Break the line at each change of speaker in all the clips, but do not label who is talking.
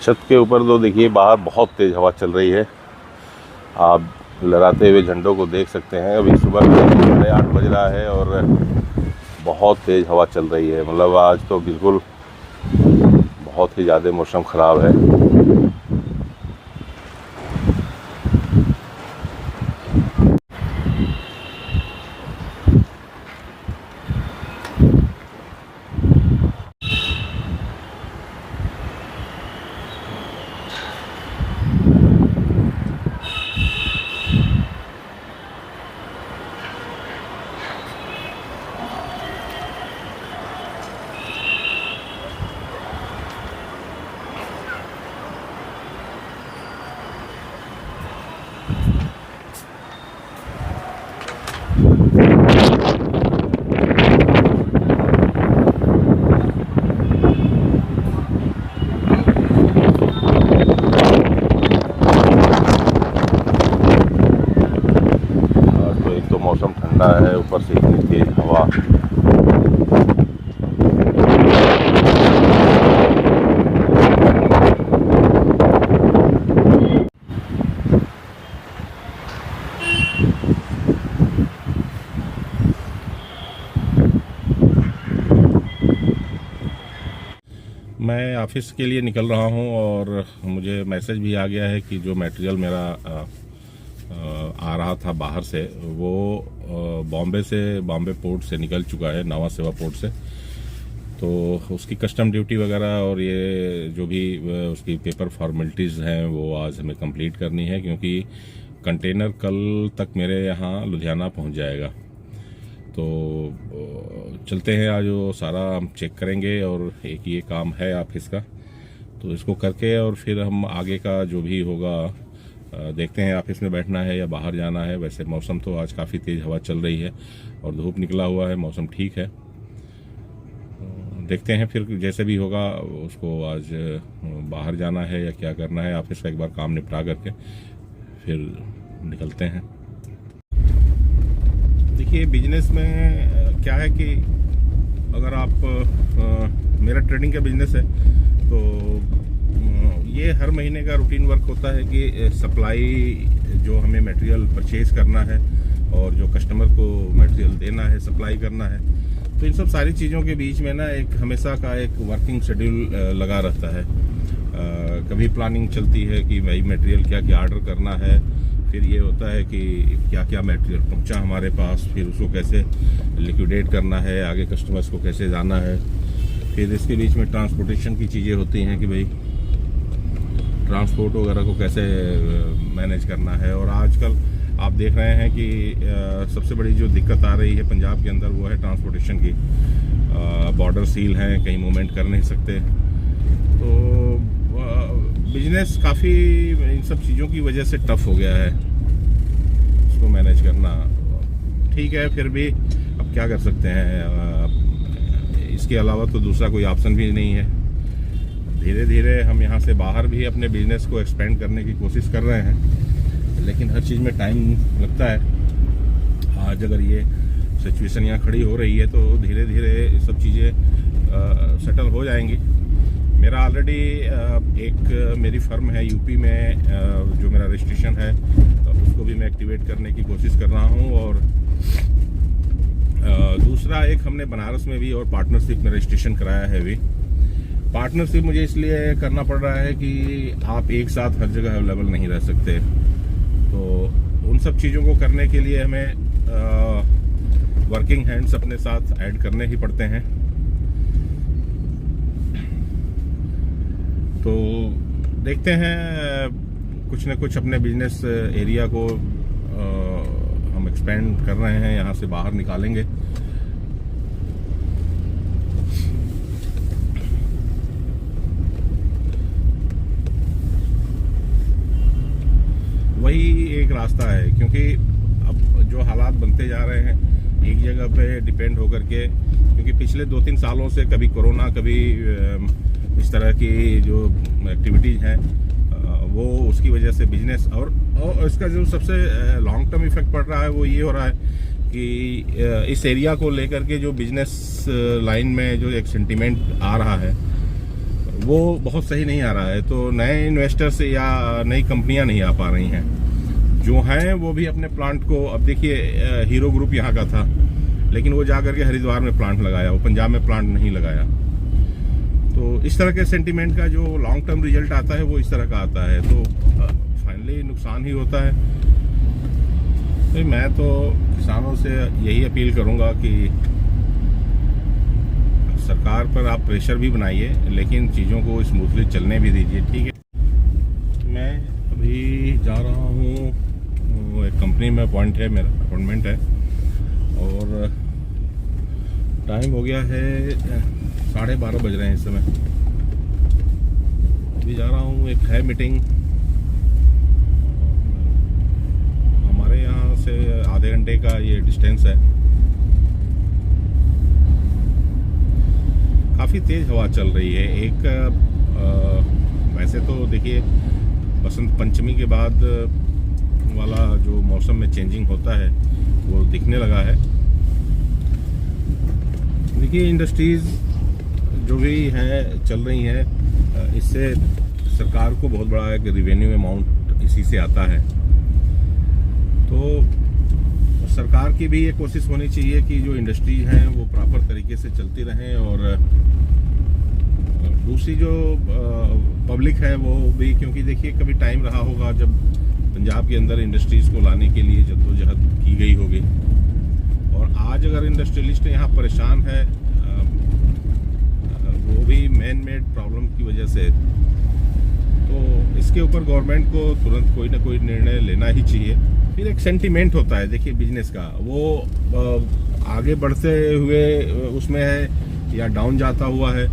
छत के ऊपर तो देखिए बाहर बहुत तेज़ हवा चल रही है। आप लहराते हुए झंडों को देख सकते हैं। अभी सुबह 8:30 बज रहा है और बहुत तेज़ हवा चल रही है। मतलब आज तो बिल्कुल बहुत ही ज़्यादा मौसम ख़राब है। मौसम ठंडा है, ऊपर से इतनी तेज हवा। मैं ऑफिस के लिए निकल रहा हूं और मुझे मैसेज भी आ गया है कि जो मटेरियल मेरा आ रहा था बाहर से वो बॉम्बे पोर्ट से निकल चुका है, नवा सेवा पोर्ट से। तो उसकी कस्टम ड्यूटी वगैरह और ये जो भी उसकी पेपर फॉर्मेलिटीज़ हैं वो आज हमें कंप्लीट करनी है, क्योंकि कंटेनर कल तक मेरे यहाँ लुधियाना पहुँच जाएगा। तो चलते हैं, आज वो सारा हम चेक करेंगे और एक ये काम है ऑफिस का, तो इसको करके और फिर हम आगे का जो भी होगा देखते हैं। ऑफिस में बैठना है या बाहर जाना है। वैसे मौसम तो आज काफ़ी तेज़ हवा चल रही है और धूप निकला हुआ है, मौसम ठीक है। देखते हैं फिर जैसे भी होगा उसको। आज बाहर जाना है या क्या करना है, ऑफिस का एक बार काम निपटा करके फिर निकलते हैं। देखिए, बिजनेस में क्या है कि अगर आप मेरा ट्रेडिंग का बिजनेस है तो ये हर महीने का रूटीन वर्क होता है कि सप्लाई जो हमें मटेरियल परचेज करना है और जो कस्टमर को मटेरियल देना है, सप्लाई करना है, तो इन सब सारी चीज़ों के बीच में ना एक हमेशा का एक वर्किंग शेड्यूल लगा रहता है। कभी प्लानिंग चलती है कि भाई मटेरियल क्या क्या ऑर्डर करना है, फिर ये होता है कि क्या क्या मटेरियल पहुंचा हमारे पास, फिर उसको कैसे लिक्विडेट करना है, आगे कस्टमर्स को कैसे जाना है। फिर इसके बीच में ट्रांसपोर्टेशन की चीज़ें होती हैं कि भाई ट्रांसपोर्ट वगैरह को कैसे मैनेज करना है। और आजकल आप देख रहे हैं कि सबसे बड़ी जो दिक्कत आ रही है पंजाब के अंदर वो है ट्रांसपोर्टेशन की। बॉर्डर सील हैं, कहीं मूवमेंट कर नहीं सकते। तो बिजनेस काफ़ी इन सब चीज़ों की वजह से टफ हो गया है, इसको मैनेज करना। ठीक है, फिर भी अब क्या कर सकते हैं, इसके अलावा तो दूसरा कोई ऑप्शन भी नहीं है। धीरे धीरे हम यहाँ से बाहर भी अपने बिजनेस को एक्सपेंड करने की कोशिश कर रहे हैं, लेकिन हर चीज़ में टाइम लगता है। आज अगर ये सिचुएशन यहाँ खड़ी हो रही है तो धीरे धीरे सब चीज़ें सेटल हो जाएंगी। मेरा ऑलरेडी एक मेरी फर्म है यूपी में, जो मेरा रजिस्ट्रेशन है उसको भी मैं एक्टिवेट करने की कोशिश कर रहा हूँ। और दूसरा एक हमने बनारस में भी और पार्टनरशिप में रजिस्ट्रेशन कराया है। अभी पार्टनरशिप मुझे इसलिए करना पड़ रहा है कि आप एक साथ हर जगह अवेलेबल नहीं रह सकते, तो उन सब चीज़ों को करने के लिए हमें वर्किंग हैंड्स अपने साथ ऐड करने ही पड़ते हैं। तो देखते हैं, कुछ न कुछ अपने बिजनेस एरिया को हम एक्सपेंड कर रहे हैं, यहाँ से बाहर निकालेंगे। वही एक रास्ता है, क्योंकि अब जो हालात बनते जा रहे हैं एक जगह पे डिपेंड होकर के, क्योंकि पिछले 2-3 सालों से कभी कोरोना, कभी इस तरह की जो एक्टिविटीज़ हैं वो उसकी वजह से बिजनेस और इसका जो सबसे लॉन्ग टर्म इफेक्ट पड़ रहा है वो ये हो रहा है कि इस एरिया को लेकर के जो बिजनेस लाइन में जो एक सेंटीमेंट आ रहा है वो बहुत सही नहीं आ रहा है। तो नए इन्वेस्टर्स या नई कंपनियां नहीं आ पा रही हैं। जो हैं वो भी अपने प्लांट को, अब देखिए हीरो ग्रुप यहाँ का था, लेकिन वो जा करके हरिद्वार में प्लांट लगाया, वो पंजाब में प्लांट नहीं लगाया। तो इस तरह के सेंटीमेंट का जो लॉन्ग टर्म रिजल्ट आता है वो इस तरह का आता है, तो फाइनली नुकसान ही होता है। तो मैं तो किसानों से यही अपील करूंगा कि सरकार पर आप प्रेशर भी बनाइए, लेकिन चीज़ों को स्मूथली चलने भी दीजिए, ठीक है। मैं अभी जा रहा हूँ, एक कंपनी में मेरा अपॉइंटमेंट है, और टाइम हो गया है 12:30 बज रहे हैं इस समय। अभी जा रहा हूँ, एक है मीटिंग, हमारे यहाँ से आधे घंटे का ये डिस्टेंस है। काफ़ी तेज़ हवा चल रही है। वैसे तो देखिए बसंत पंचमी के बाद वाला जो मौसम में चेंजिंग होता है वो दिखने लगा है। देखिए इंडस्ट्रीज़ जो भी हैं चल रही हैं, इससे सरकार को बहुत बड़ा एक रिवेन्यू अमाउंट इसी से आता है। तो सरकार की भी ये कोशिश होनी चाहिए कि जो इंडस्ट्री हैं वो प्रॉपर तरीके से चलती रहें, और दूसरी जो पब्लिक है वो भी, क्योंकि देखिए कभी टाइम रहा होगा जब पंजाब के अंदर इंडस्ट्रीज़ को लाने के लिए जद्दोजहद की गई होगी, और आज अगर इंडस्ट्रियलिस्ट यहाँ परेशान है वो भी मैन मेड प्रॉब्लम की वजह से, तो इसके ऊपर गवर्नमेंट को तुरंत कोई ना कोई निर्णय लेना ही चाहिए। फिर एक सेंटीमेंट होता है देखिए बिजनेस का, वो आगे बढ़ते हुए उसमें है या डाउन जाता हुआ है,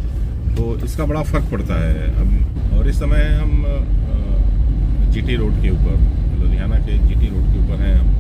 तो इसका बड़ा फर्क पड़ता है। और इस समय हम जीटी रोड के ऊपर, लुधियाना के जीटी रोड के ऊपर हैं हम।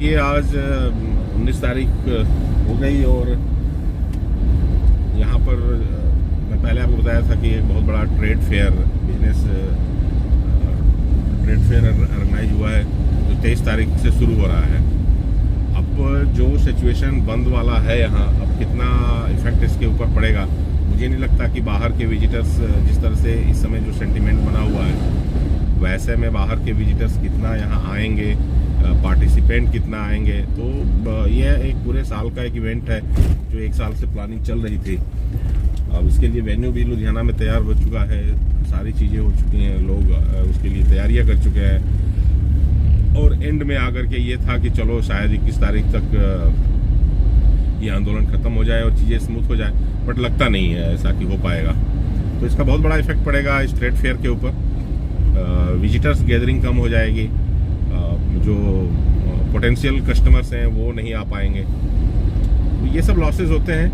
ये आज 19 तारीख हो गई, और यहाँ पर मैं पहले आपको बताया था कि एक बहुत बड़ा trade fair, business trade fair organize हुआ है, जो 23 तारीख से शुरू हो रहा है। अब जो सिचुएशन बंद वाला है यहाँ, अब कितना इफेक्ट इसके ऊपर पड़ेगा मुझे नहीं लगता कि बाहर के विजिटर्स, जिस तरह से इस समय जो सेंटिमेंट बना हुआ है वैसे में बाहर के विजिटर्स कितना यहाँ आएंगे, पार्टिसिपेंट कितना आएंगे। तो यह एक पूरे साल का एक इवेंट है जो एक साल से प्लानिंग चल रही थी। अब इसके लिए वेन्यू भी लुधियाना में तैयार हो चुका है, सारी चीज़ें हो चुकी हैं, लोग उसके लिए तैयारियां कर चुके हैं, और एंड में आकर के ये था कि चलो शायद 21 तारीख तक ये आंदोलन खत्म हो जाए और चीज़ें स्मूथ हो जाए, बट लगता नहीं है ऐसा कि हो पाएगा। तो इसका बहुत बड़ा इफेक्ट पड़ेगा इस ट्रेड फेयर के ऊपर। विजिटर्स गैदरिंग कम हो जाएगी, जो पोटेंशियल कस्टमर्स हैं वो नहीं आ पाएंगे, तो ये सब लॉसेस होते हैं।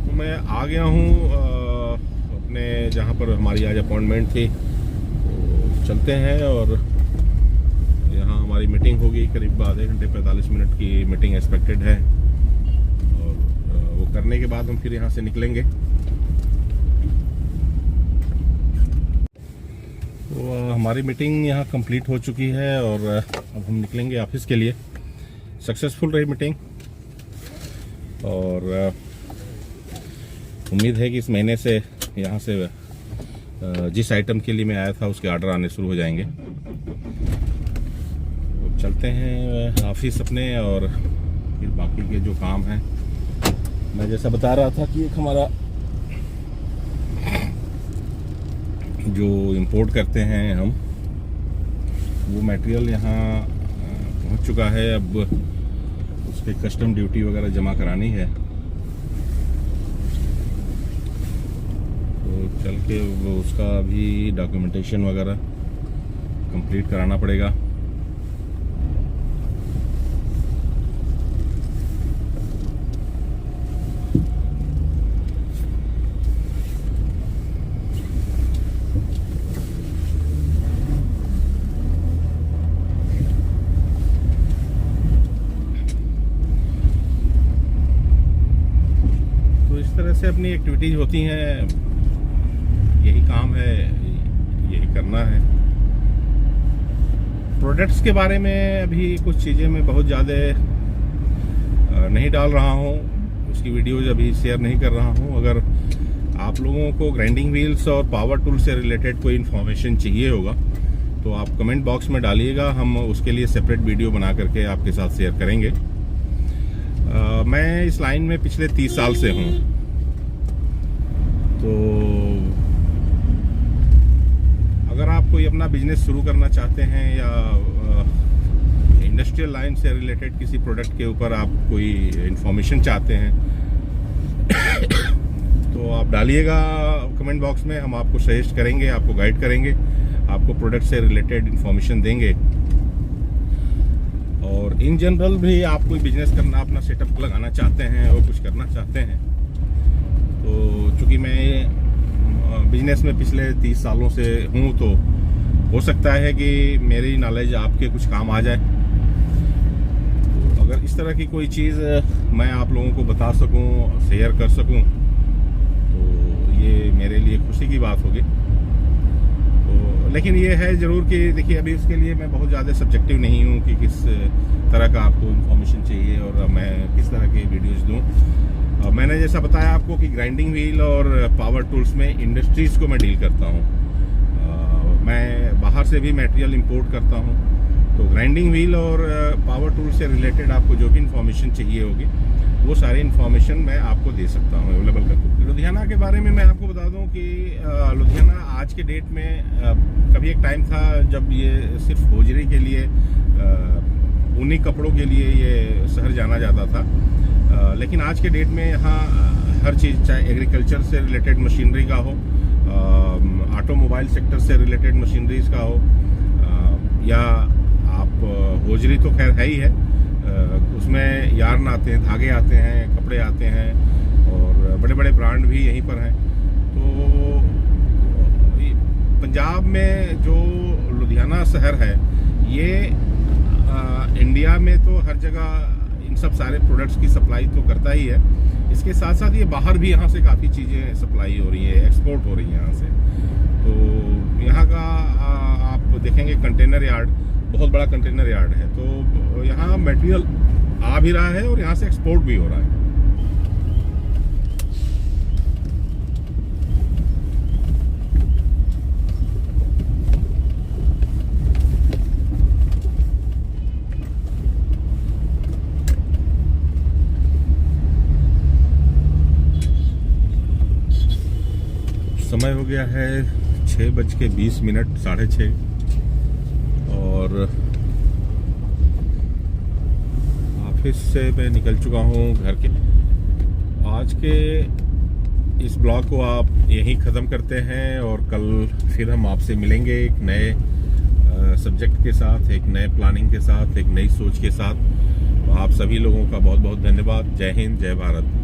तो मैं आ गया हूँ अपने जहाँ पर हमारी आज अपॉइंटमेंट थी, तो चलते हैं, और यहाँ हमारी मीटिंग होगी, करीब आधे घंटे 45 मिनट की मीटिंग एक्सपेक्टेड है, और वो करने के बाद हम फिर यहाँ से निकलेंगे। तो हमारी मीटिंग यहाँ कंप्लीट हो चुकी है, और अब हम निकलेंगे ऑफिस के लिए। सक्सेसफुल रही मीटिंग, और उम्मीद है कि इस महीने से यहाँ से जिस आइटम के लिए मैं आया था उसके ऑर्डर आने शुरू हो जाएंगे। तो चलते हैं ऑफिस अपने, और फिर बाकी के जो काम हैं, मैं जैसा बता रहा था कि एक हमारा जो इंपोर्ट करते हैं हम, वो मटेरियल यहाँ पहुँच चुका है। अब उस पर कस्टम ड्यूटी वगैरह जमा करानी है, तो चल के वो उसका अभी डॉक्यूमेंटेशन वगैरह कंप्लीट कराना पड़ेगा। इस तरह से अपनी एक्टिविटीज होती हैं, यही काम है, यही करना है। प्रोडक्ट्स के बारे में अभी कुछ चीज़ें मैं बहुत ज़्यादा नहीं डाल रहा हूँ, उसकी वीडियोज अभी शेयर नहीं कर रहा हूँ। अगर आप लोगों को ग्राइंडिंग व्हील्स और पावर टूल से रिलेटेड कोई इन्फॉर्मेशन चाहिए होगा तो आप कमेंट बॉक्स में डालिएगा, हम उसके लिए सेपरेट वीडियो बना करके आपके साथ शेयर करेंगे। मैं इस लाइन में पिछले 30 साल से हूँ, तो अगर आप कोई अपना बिजनेस शुरू करना चाहते हैं या इंडस्ट्रियल लाइन से रिलेटेड किसी प्रोडक्ट के ऊपर आप कोई इंफॉर्मेशन चाहते हैं तो आप डालिएगा कमेंट बॉक्स में, हम आपको सजेस्ट करेंगे, आपको गाइड करेंगे, आपको प्रोडक्ट से रिलेटेड इंफॉर्मेशन देंगे। और इन जनरल भी आप कोई बिजनेस करना, अपना सेटअप लगाना चाहते हैं और कुछ करना चाहते हैं, तो चूँकि मैं बिजनेस में पिछले 30 सालों से हूँ, तो हो सकता है कि मेरी नॉलेज आपके कुछ काम आ जाए। तो अगर इस तरह की कोई चीज़ मैं आप लोगों को बता सकूँ, शेयर कर सकूँ, तो ये मेरे लिए खुशी की बात होगी। तो लेकिन ये है ज़रूर कि देखिए, अभी उसके लिए मैं बहुत ज़्यादा सब्जेक्टिव नहीं हूँ कि किस तरह का आपको इन्फॉर्मेशन चाहिए और मैं किस तरह के वीडियोज़ दूँ। मैंने जैसा बताया आपको कि ग्राइंडिंग व्हील और पावर टूल्स में इंडस्ट्रीज़ को मैं डील करता हूँ। मैं बाहर से भी मटेरियल इंपोर्ट करता हूँ, तो ग्राइंडिंग व्हील और पावर टूल से रिलेटेड आपको जो भी इंफॉर्मेशन चाहिए होगी वो सारी इंफॉर्मेशन मैं आपको दे सकता हूँ, अवेलेबल कर दूँ। लुधियाना के बारे में मैं आपको बता दूँ कि लुधियाना आज के डेट में, कभी एक टाइम था जब ये सिर्फ होजरी के लिए, ऊनी कपड़ों के लिए ये शहर जाना जाता था, लेकिन आज के डेट में यहाँ हर चीज़, चाहे एग्रीकल्चर से रिलेटेड मशीनरी का हो, ऑटोमोबाइल सेक्टर से रिलेटेड मशीनरीज का हो, या आप होजरी तो खैर है ही है, उसमें यार्न आते हैं, धागे आते हैं, कपड़े आते हैं और बड़े बड़े ब्रांड भी यहीं पर हैं। तो पंजाब में जो लुधियाना शहर है, ये इंडिया में तो हर जगह इन सब सारे प्रोडक्ट्स की सप्लाई तो करता ही है, इसके साथ साथ ये बाहर भी यहाँ से काफ़ी चीज़ें सप्लाई हो रही है, एक्सपोर्ट हो रही है यहाँ से। तो यहाँ का आप देखेंगे कंटेनर यार्ड, बहुत बड़ा कंटेनर यार्ड है, तो यहाँ मटेरियल आ भी रहा है और यहाँ से एक्सपोर्ट भी हो रहा है। समय हो गया है 6:20, 6:30, और ऑफिस से मैं निकल चुका हूँ घर के। आज के इस ब्लॉग को आप यहीं ख़त्म करते हैं और कल फिर हम आपसे मिलेंगे एक नए सब्जेक्ट के साथ, एक नए प्लानिंग के साथ, एक नई सोच के साथ। तो आप सभी लोगों का बहुत बहुत धन्यवाद। जय हिंद, जय भारत।